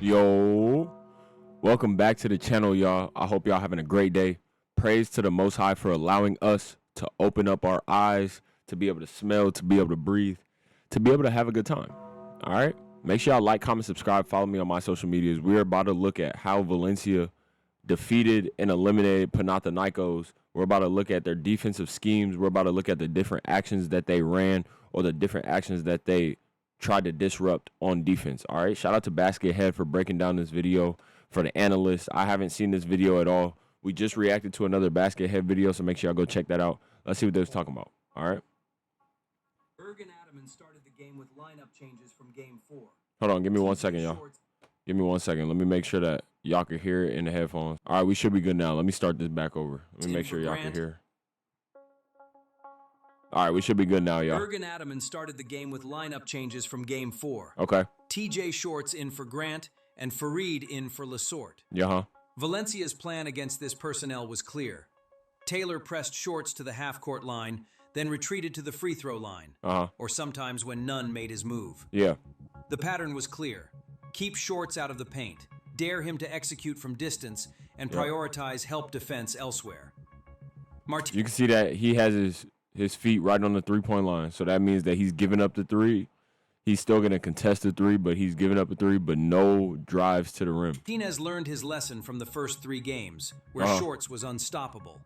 Yo, welcome back to the channel, y'all. I hope y'all having a great day. Praise to the Most High for allowing us to open up our eyes, to be able to smell, to be able to breathe, to be able to have a good time. All right, make sure y'all like, comment, subscribe, follow me on my social medias. We're about to look at how Valencia defeated and eliminated Panathinaikos. We're about to look at their defensive schemes. We're about to look at the different actions that they ran or the different actions that they tried to disrupt on defense. All right, shout out to baskethead for breaking down this video. For the analysts, I haven't seen this video at all. We just reacted to another baskethead video, so make sure y'all go check that out. Let's see what they was talking about. All right. Ergen Adamman started the game with lineup changes from game 4. Hold on, give me 1 second, y'all. Give me 1 second. Let me make sure that y'all can hear it in the headphones. All right, we should be good now. Let me start this back over. Let me make sure y'all can hear. All right, we should be good now, y'all. Ergen Adamman started the game with lineup changes from game 4. Okay. TJ Shorts in for Grant and Farid in for Lasorte. Yeah. Valencia's plan against this personnel was clear. Taylor pressed Shorts to the half-court line, then retreated to the free throw line, or sometimes when none made his move. Yeah. The pattern was clear. Keep Shorts out of the paint, dare him to execute from distance, and prioritize help defense elsewhere. You can see that he has his feet right on the three-point line, so that means that he's giving up the three. He's still going to contest the three, but he's giving up a three, but no drives to the rim. Martinez learned his lesson from the first 3 games, where Shorts was unstoppable.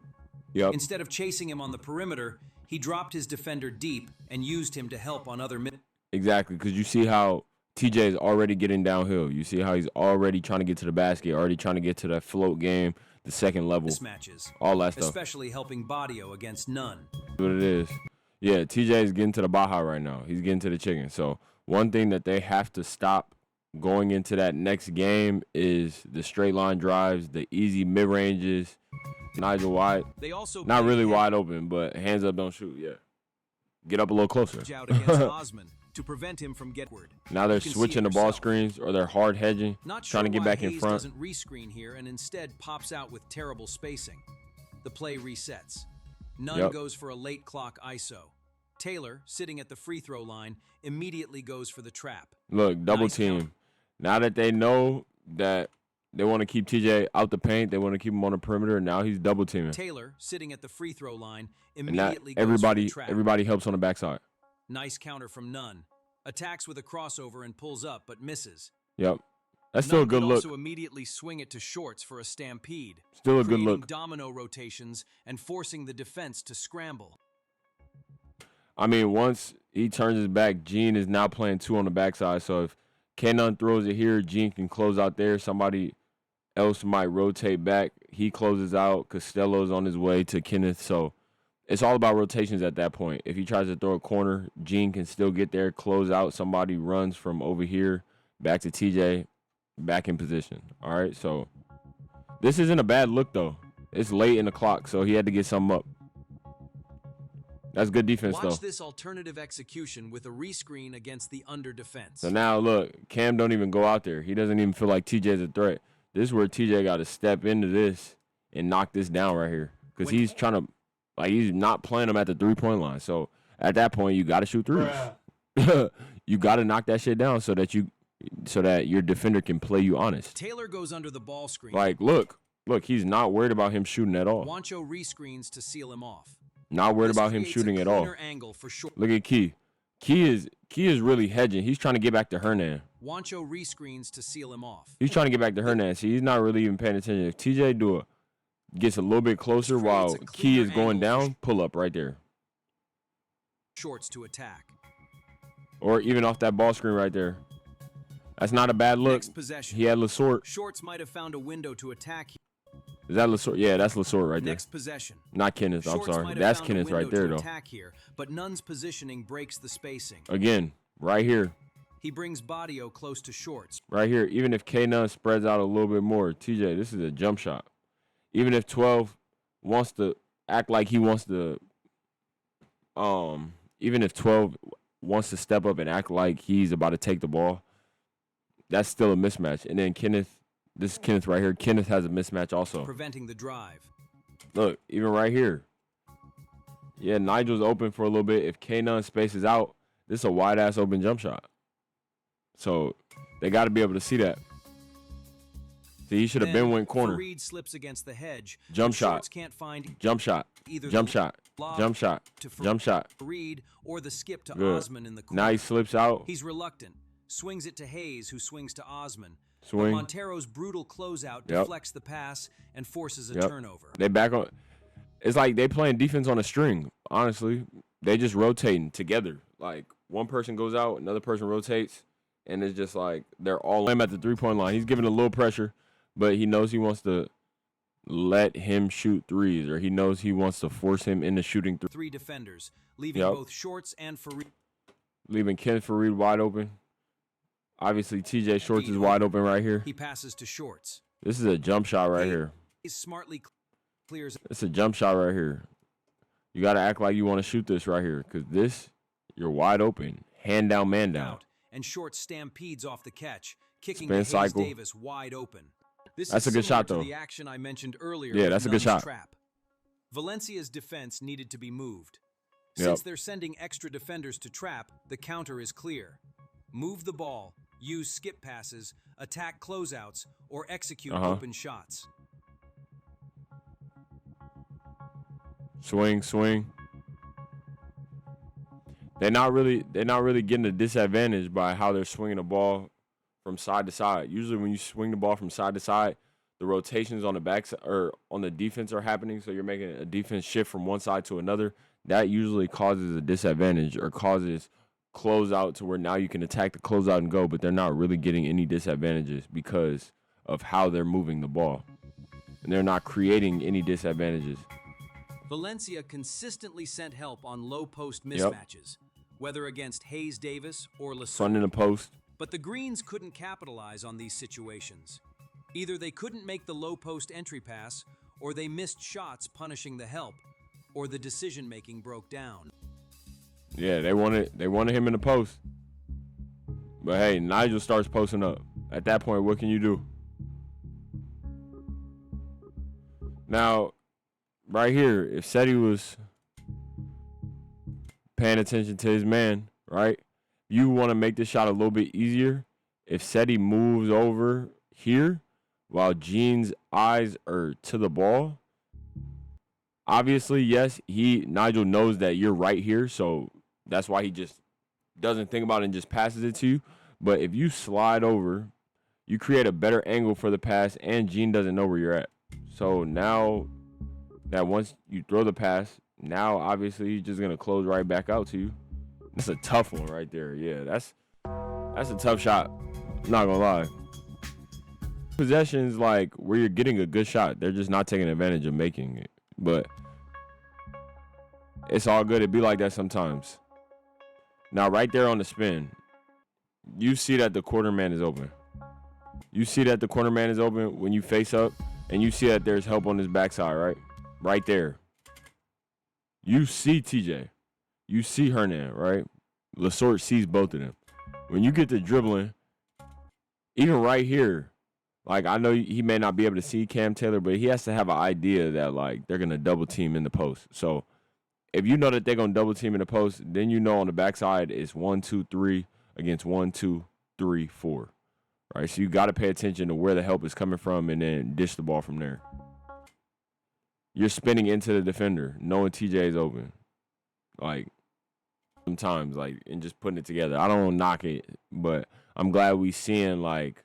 Yep. Instead of chasing him on the perimeter, he dropped his defender deep and used him to help on other mid. Exactly, because you see how TJ is already getting downhill. You see how he's already trying to get to the basket, already trying to get to that float game, the second level, mismatches, all that stuff. Especially helping Badio against none. What it is. Yeah, TJ is getting to the Baja right now. He's getting to the chicken. So one thing that they have to stop going into that next game is the straight line drives, the easy mid-ranges. Nigel wide. They also not really wide open, but hands up, don't shoot. Yeah. Get up a little closer. Out against Osman to prevent him from getward. Now they're switching the ball screens, or they're hard hedging, trying to get back in front. Doesn't rescreen here and instead pops out with terrible spacing. The play resets. None goes for a late clock ISO. Taylor, sitting at the free throw line, immediately goes for the trap. Look, double team. Now that they know that they want to keep TJ out the paint, they want to keep him on the perimeter, now he's double teaming. Taylor, sitting at the free throw line, immediately goes for the trap. Everybody helps on the backside. Nice counter from Nunn. Attacks with a crossover and pulls up, but misses. Yep. That's still a good look. Also immediately swing it to Shorts for a stampede. Still a good look. Domino rotations and forcing the defense to scramble. I mean, once he turns his back, Gene is now playing 2 on the backside. So if Kenan throws it here, Gene can close out there. Somebody else might rotate back. He closes out. Costello's on his way to Kenneth. So it's all about rotations at that point. If he tries to throw a corner, Gene can still get there, close out. Somebody runs from over here back to TJ, back in position. All right, so this isn't a bad look, though. It's late in the clock, so he had to get something up. That's good defense, though. Watch this alternative execution with a rescreen against the under defense. So now, look, Cam don't even go out there. He doesn't even feel like TJ's a threat. This is where TJ got to step into this and knock this down right here, because he's trying to, like, he's not playing him at the three-point line. So at that point, you got to shoot threes. You got to knock that shit down so that your defender can play you honest. Taylor goes under the ball screen. Like, look, he's not worried about him shooting at all. Wancho rescreens to seal him off. Not worried about him shooting at all. Look at Key. Key is really hedging. He's trying to get back to Hernan. Wancho rescreens to seal him off. He's trying to get back to Hernan. See, he's not really even paying attention. If TJ gets a little bit closer while Key is going down, pull up right there. Shorts to attack. Or even off that ball screen right there. That's not a bad look. He had Lasorte. Shorts might have found a window to attack. Is that Lasorte? Yeah, that's Lasorte right there. Next possession. Not Kenneth, I'm sorry. That's Kenneth right there, though. Attack here, but Nunn's positioning breaks the spacing. Again, right here. He brings Badio close to Shorts. Right here. Even if K-Nun spreads out a little bit more, TJ, this is a jump shot. Even if 12 wants to act like he wants to, even if 12 wants to step up and act like he's about to take the ball, that's still a mismatch. And then Kenneth, this is Kenneth right here. Kenneth has a mismatch also. Preventing the drive. Look, even right here. Yeah, Nigel's open for a little bit. If K-Nun spaces out, this is a wide-ass open jump shot. So they got to be able to see that. See, he should have been went corner. Fareed slips against the hedge. Jump shot. Shorts can't find Jump shot. either Jump shot. Jump shot. Jump shot. Fareed or the skip to Good. Osman in the corner. Now he slips out. He's reluctant. Swings it to Hayes, who swings to Osman. Swing. But Montero's brutal closeout deflects the pass and forces a turnover. They back on. It's like they playing defense on a string. Honestly, they just rotating together. Like one person goes out, another person rotates, and it's just like they're all at the 3-point line. He's giving a little pressure, but he knows he wants to let him shoot threes, or he knows he wants to force him into shooting threes. 3 defenders, leaving both Shorts and Fareed. Leaving Ken Fareed wide open. Obviously, TJ Shorts is wide open right here. He passes to Shorts. This is a jump shot right here. He smartly clears. It's a jump shot right here. You got to act like you want to shoot this right here, because this, you're wide open. Hand down, man down. And Shorts stampedes off the catch, kicking Spin cycle. Davis wide open. That's a good shot, though. The action I mentioned earlier. Yeah, that's a good shot. Trap. Valencia's defense needed to be moved. Since they're sending extra defenders to trap, the counter is clear. Move the ball, use skip passes, attack closeouts, or execute open shots. Swing, swing. They're not really getting a disadvantage by how they're swinging the ball from side to side. Usually when you swing the ball from side to side, the rotations on the back or on the defense are happening, so you're making a defense shift from one side to another. That usually causes a disadvantage or causes closeout to where now you can attack the closeout and go, but they're not really getting any disadvantages because of how they're moving the ball. And they're not creating any disadvantages. Valencia consistently sent help on low post mismatches, whether against Hayes Davis or Lasson. Front in the post. But the Greens couldn't capitalize on these situations. Either they couldn't make the low post entry pass, or they missed shots punishing the help, or the decision-making broke down. Yeah, they wanted him in the post. But hey, Nigel starts posting up. At that point, what can you do? Now, right here, if Seti was paying attention to his man, right? You want to make this shot a little bit easier. If Seti moves over here while Gene's eyes are to the ball, obviously, yes, Nigel knows that you're right here, so that's why he just doesn't think about it and just passes it to you. But if you slide over, you create a better angle for the pass, and Gene doesn't know where you're at. So now that once you throw the pass, now obviously he's just going to close right back out to you. That's a tough one right there. Yeah, that's a tough shot. I'm not going to lie. Possessions like where you're getting a good shot, they're just not taking advantage of making it. But it's all good. It be like that sometimes. Now, right there on the spin, you see that the quarter man is open. You see that the corner man is open when you face up, and you see that there's help on his backside, right? Right there. You see TJ. You see Hernan, right? Lasort sees both of them. When you get to dribbling, even right here, like I know he may not be able to see Cam Taylor, but he has to have an idea that like they're going to double team in the post. So if you know that they're going to double team in the post, then you know on the backside it's 1, 2, 3 against 1, 2, 3, 4. Right? So you got to pay attention to where the help is coming from and then dish the ball from there. You're spinning into the defender, knowing TJ is open. Like sometimes, like, and just putting it together. I don't knock it, but I'm glad we seeing like.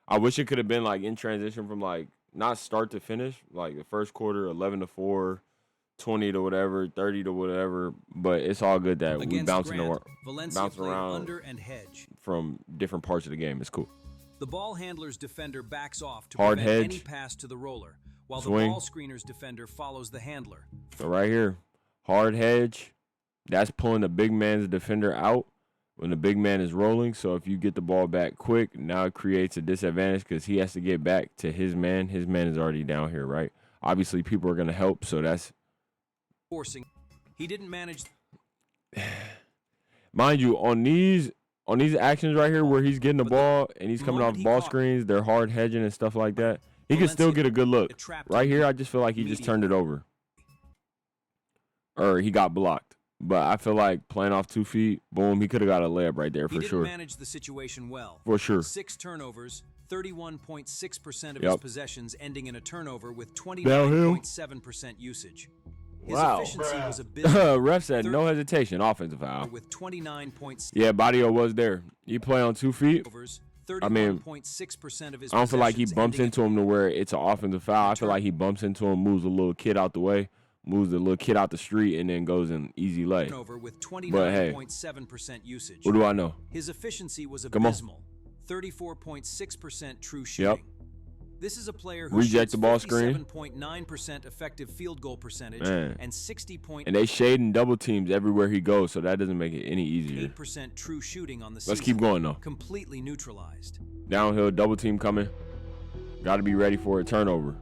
I wish it could have been like in transition from like not start to finish, like the first quarter, 11-4, 20 to whatever, 30 to whatever. But it's all good that we bouncing around under and hedge from different parts of the game. It's cool. The ball handler's defender backs off to hard prevent hedge. Any pass to the roller, while Swing. the ball screener's defender follows the handler. So right here, hard hedge. That's pulling the big man's defender out when the big man is rolling. So if you get the ball back quick, now it creates a disadvantage because he has to get back to his man. His man is already down here, right? Obviously, people are going to help, so that's forcing. He didn't manage. Mind you, on these actions right here where he's getting the ball and he's coming off ball screens, they're hard hedging and stuff like that. He can still get a good look. Right here, I just feel like he just turned it over. Or he got blocked. But I feel like playing off 2 feet, boom, he could have got a layup right there for sure. He didn't manage the situation well. For sure. 6 turnovers, 31.6% of his possessions ending in a turnover with 29.7% usage. His Wow. efficiency was abysmal. Ref said no hesitation, offensive foul. With 29.6. Yeah, Badio was there. He play on 2 feet. I mean, 31.6% of his I don't feel like he bumps ending into him to where it's an offensive foul. I feel like he bumps into him, moves a little kid out the way, moves the little kid out the street, and then goes in easy lay. With But hey, 29.7% usage. what do I know? His efficiency was abysmal. 34.6% true shooting. Yep. This is a player who Reject shoots the ball screen. 57.9% effective field goal percentage and 60. And they shade and double teams everywhere he goes, so that doesn't make it any easier. 8% true shooting on the season. Let's keep going though. Completely neutralized. Downhill, double team coming. Got to be ready for a turnover.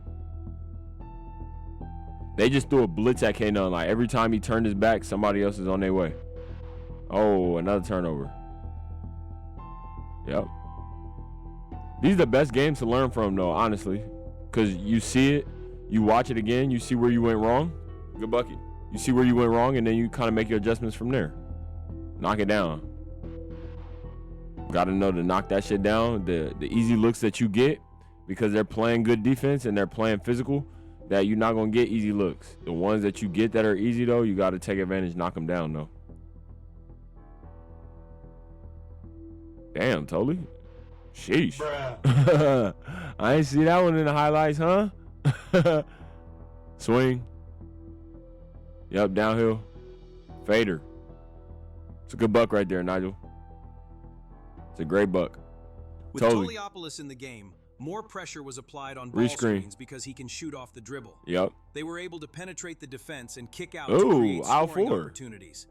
They just threw a blitz at K-Nunn. Like every time he turned his back, somebody else is on their way. Oh, another turnover. Yep. These are the best games to learn from, though, honestly. Because you see it, you watch it again, you see where you went wrong. Good bucket. You see where you went wrong, and then you kind of make your adjustments from there. Knock it down. Got to know to knock that shit down. The easy looks that you get, because they're playing good defense and they're playing physical, that you're not going to get easy looks. The ones that you get that are easy, though, you got to take advantage, knock them down, though. Damn, totally. Sheesh. I ain't see that one in the highlights, huh? Swing. Yep, downhill. Fader. It's a good buck right there, Nigel. It's a great buck. With Toliopoulos in the game, more pressure was applied on ball screens because he can shoot off the dribble. Yep. They were able to penetrate the defense and kick out to create scoring opportunities.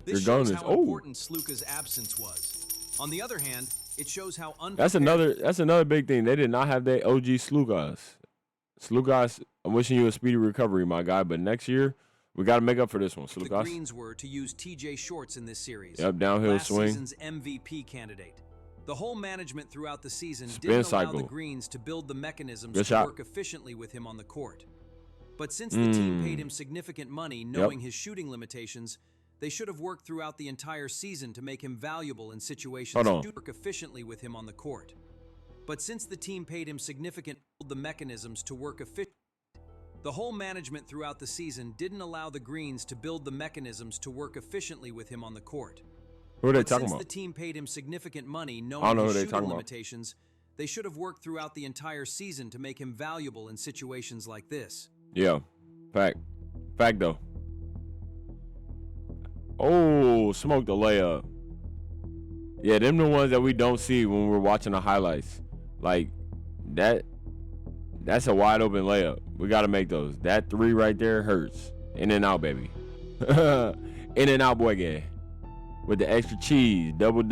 This shows how important Sluka's absence was. On the other hand, it shows how That's another big thing. They did not have their OG Slukas. Slukas, I'm wishing you a speedy recovery, my guy. But next year, we got to make up for this one. Slukas. The Greens were to use TJ Shorts in this series. Yep, downhill last swing. Season's MVP candidate. The whole management throughout the season didn't allow the Greens to build the mechanisms to work efficiently with him on the court. But since the team paid him significant money, knowing his shooting limitations, they should have worked throughout the entire season to make him valuable in situations to work efficiently with him on the court. But since the team paid him significant the mechanisms to work efficiently, the whole management throughout the season didn't allow the Greens to build the mechanisms to work efficiently with him on the court. Who are they talking about? Since the team paid him significant money, knowing his shooting limitations, they should have worked throughout the entire season to make him valuable in situations like this. Yeah, fact though. Oh, smoked the layup. Yeah, them the ones that we don't see when we're watching the highlights. Like that's a wide open layup. We got to make those. That 3 right there hurts. In and out, baby. In and out, boy, gang. With the extra cheese, double.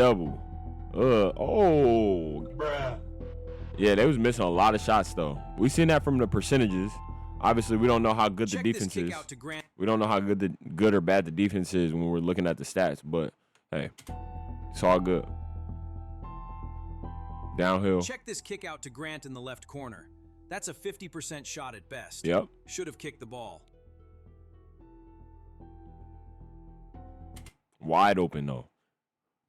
Yeah, they was missing a lot of shots though. We seen that from the percentages. Obviously, we don't know how good the defense is. We don't know how good or bad the defense is when we're looking at the stats. But hey, it's all good. Downhill. Check this kick out to Grant in the left corner. That's a 50% shot at best. Yep. Should have kicked the ball. Wide open though.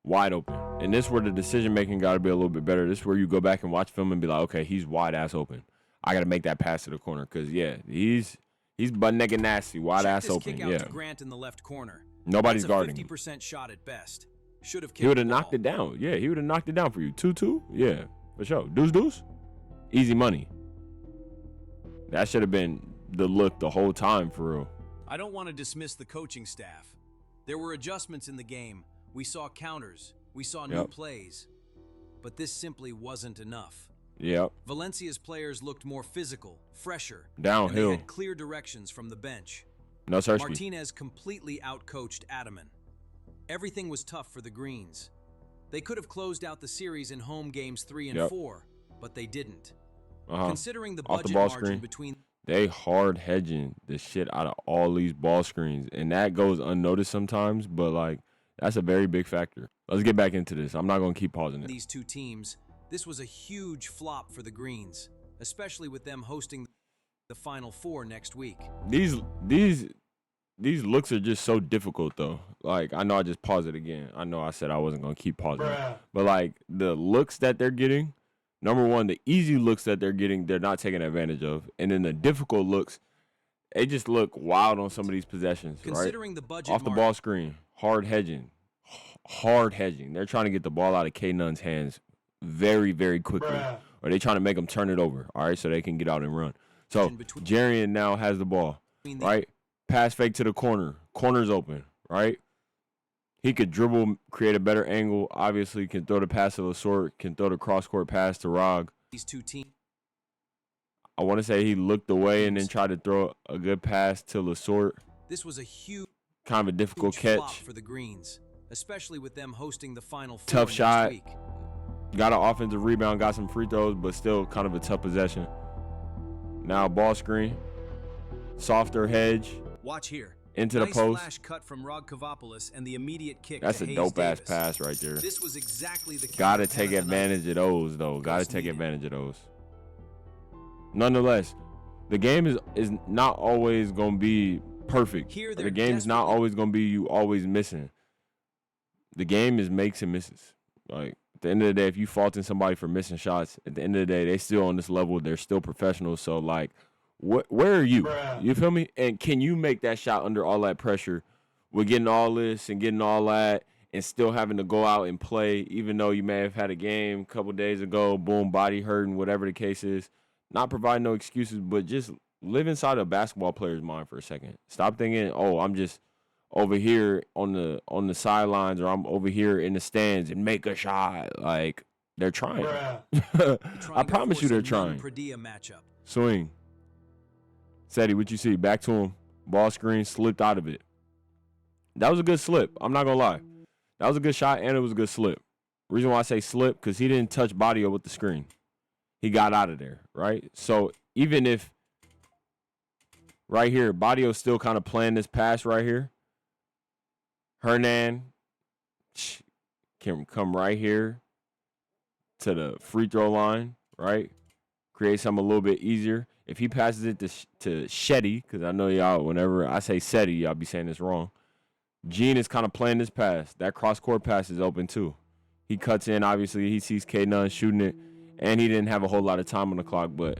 Wide open. And this is where the decision making got to be a little bit better. This is where you go back and watch film and be like, okay, he's wide ass open. I got to make that pass to the corner because yeah, he's butt naked nasty, wide ass open. Kick out to Grant in the left corner. Nobody's guarding. 50% shot at best. Should have. He would have knocked it down. Yeah, he would have knocked it down for you. 2-2. Yeah, for sure. Deuce. Easy money. That should have been the look the whole time for real. I don't want to dismiss the coaching staff. There were adjustments in the game. We saw counters. We saw new plays. But this simply wasn't enough. Yep. Valencia's players looked more physical, fresher. Downhill. And they had clear directions from the bench. No, sir. Martinez completely outcoached Ataman. Everything was tough for the Greens. They could have closed out the series in home games 3 and 4, but they didn't. Considering the budget margin between... They hard hedging the shit out of all these ball screens, and that goes unnoticed sometimes, but like that's a very big factor. Let's get back into this. I'm not going to keep pausing it. These two teams, this was a huge flop for the Greens, especially with them hosting the Final Four next week. These looks are just so difficult though. Like I know I just paused it again. I know I said I wasn't going to keep pausing it. But like the looks that they're getting Number one, the easy looks that they're getting, they're not taking advantage of. And then the difficult looks, they just look wild on some of these possessions, Considering right? the budget Off the ball screen, hard hedging. They're trying to get the ball out of K-Nun's hands very, very quickly. Or they trying to make them turn it over, all right, so they can get out and run. So Jarian now has the ball, right? Pass fake to the corner. Corner's open, right? He could dribble, create a better angle. Obviously, can throw the pass to Lesort, can throw the cross-court pass to Rog. These two teams. I want to say he looked away and then tried to throw a good pass to Lesort. This was a huge, kind of a difficult catch for the Greens, especially with them hosting the Final Four tough shot. next week. Got an offensive rebound, got some free throws, but still kind of a tough possession. Now ball screen, softer hedge. Watch here. Into the post. Flash cut from Rog Kavopoulos and the immediate kick. That's a dope ass pass right there. This was exactly the Gotta take advantage of those though. Gotta take advantage of those. Nonetheless, the game is not always gonna be perfect. The game's not always gonna be you always missing. The game is makes and misses. Like at the end of the day, if you faulting somebody for missing shots, at the end of the day, they still on this level. They're still professionals. So like, where are you? You feel me? And can you make that shot under all that pressure with getting all this and getting all that and still having to go out and play, even though you may have had a game a couple days ago, boom, body hurting, whatever the case is. Not providing no excuses, but just live inside a basketball player's mind for a second. Stop thinking, oh, I'm just over here on the sidelines or I'm over here in the stands and make a shot. Like, they're trying. I promise you they're trying. Swing. Seti, what you see? Back to him. Ball screen, slipped out of it. That was a good slip. I'm not going to lie. That was a good shot, and it was a good slip. Reason why I say slip, because he didn't touch Badio with the screen. He got out of there, right? So even if right here, Badio's still kind of playing this pass right here, Hernan can come right here to the free throw line, right? Create something a little bit easier. If he passes it to Shetty, because I know y'all, whenever I say Seti, y'all be saying this wrong. Gene is kind of playing this pass. That cross-court pass is open too. He cuts in, obviously. He sees K-Nunn shooting it, and he didn't have a whole lot of time on the clock, but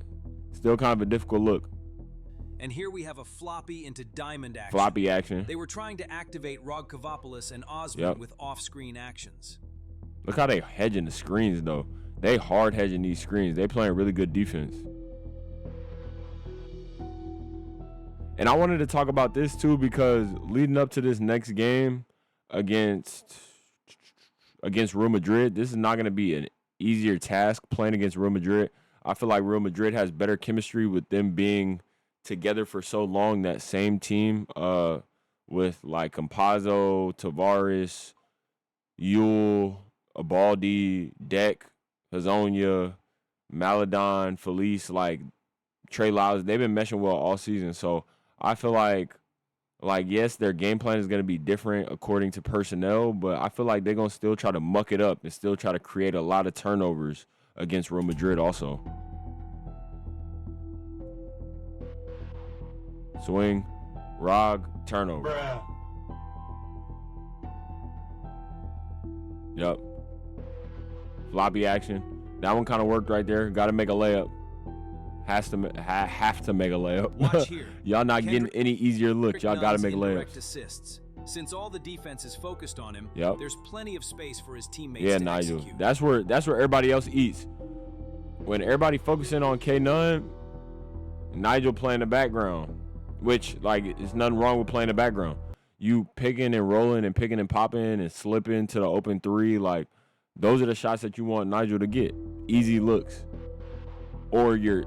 still kind of a difficult look. And here we have a floppy into diamond action. Floppy action. They were trying to activate Rog Kavopoulos and Osman with off-screen actions. Look how they hedging the screens, though. They hard hedging these screens. They playing really good defense. And I wanted to talk about this too because leading up to this next game against Real Madrid, this is not going to be an easier task playing against Real Madrid. I feel like Real Madrid has better chemistry with them being together for so long. That same team with like Campazzo, Tavares, Yule, Abaldi, Deck, Hazonia, Maladon, Felice, like Trey Lyles, they've been meshing well all season. So I feel like yes, their game plan is going to be different according to personnel, but I feel like they're going to still try to muck it up and still try to create a lot of turnovers against Real Madrid also. Swing, Rog, turnover. Yep. Floppy action. That one kind of worked right there. Got to make a layup. Have to make a layup. Watch here. Y'all not getting any easier looks. Y'all got to make layups. Assists. Since all the defense is focused on him, there's plenty of space for his teammates to Nigel. execute. That's where everybody else eats. When everybody focusing on K-Nunn, Nigel playing the background, which like there's nothing wrong with playing the background. You picking and rolling and picking and popping and slipping to the open three, like those are the shots that you want Nigel to get. Easy looks. Or your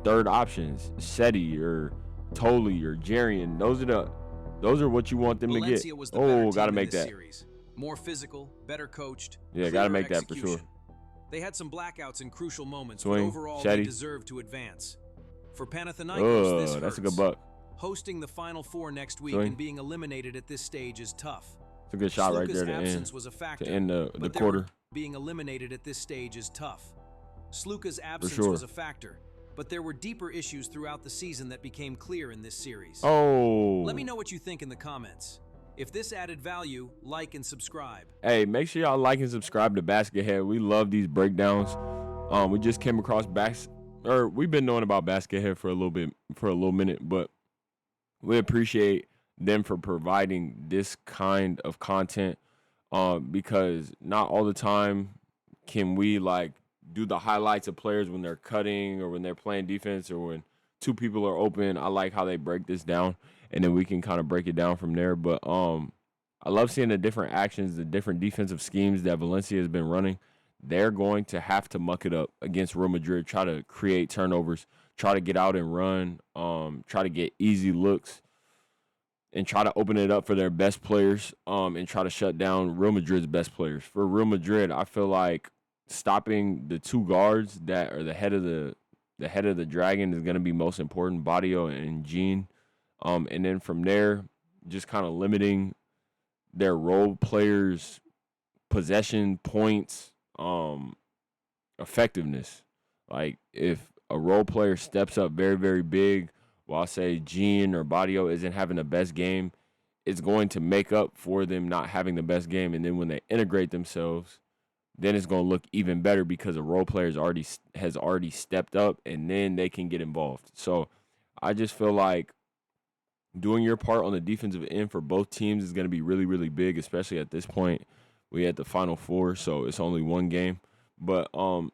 third options, Seti or Toley or Jarian. Those are what you want them Valencia to was get. the Gotta team make in this that. Series. More physical, better coached. Yeah, gotta make that for sure. They had some blackouts in crucial moments, Swing, but overall Shetty. they deserved to advance. For Panathinaikos, this hurts. That's a good buck. Hosting the Final Four next week Swing. and being eliminated at this stage is tough. It's a good shot right there to end the quarter. Being eliminated at this stage is tough. Sluka's absence was a factor, but there were deeper issues throughout the season that became clear in this series. Let me know what you think in the comments. If this added value, like and subscribe. Hey, make sure y'all like and subscribe to Baskethead. We love these breakdowns. We just came across we've been knowing about Baskethead for a little minute, but we appreciate them for providing this kind of content, because not all the time can we like do the highlights of players when they're cutting or when they're playing defense or when two people are open. I like how they break this down, and then we can kind of break it down from there. But I love seeing the different actions, the different defensive schemes that Valencia has been running. They're going to have to muck it up against Real Madrid, try to create turnovers, try to get out and run, try to get easy looks, and try to open it up for their best players, and try to shut down Real Madrid's best players. For Real Madrid, I feel like stopping the two guards that are the head of the dragon is going to be most important, Badio and Jean. And then from there, just kind of limiting their role players' possession points, effectiveness. Like if a role player steps up very, very big, while say Jean or Badio isn't having the best game, it's going to make up for them not having the best game. And then when they integrate themselves, then it's going to look even better because a role player has already stepped up, and then they can get involved. So I just feel like doing your part on the defensive end for both teams is going to be really, really big, especially at this point. We at the Final Four, so it's only one game. But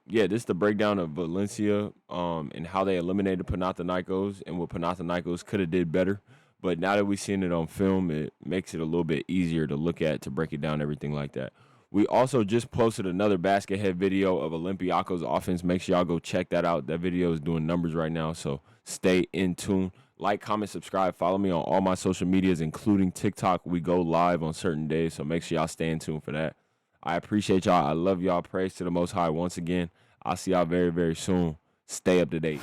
yeah, this is the breakdown of Valencia, and how they eliminated Panathinaikos and what Panathinaikos could have did better. But now that we've seen it on film, it makes it a little bit easier to look at, to break it down, everything like that. We also just posted another Baskethead video of Olympiacos offense. Make sure y'all go check that out. That video is doing numbers right now, so stay in tune. Like, comment, subscribe. Follow me on all my social medias, including TikTok. We go live on certain days, so make sure y'all stay in tune for that. I appreciate y'all. I love y'all. Praise to the Most High once again. I'll see y'all very, very soon. Stay up to date.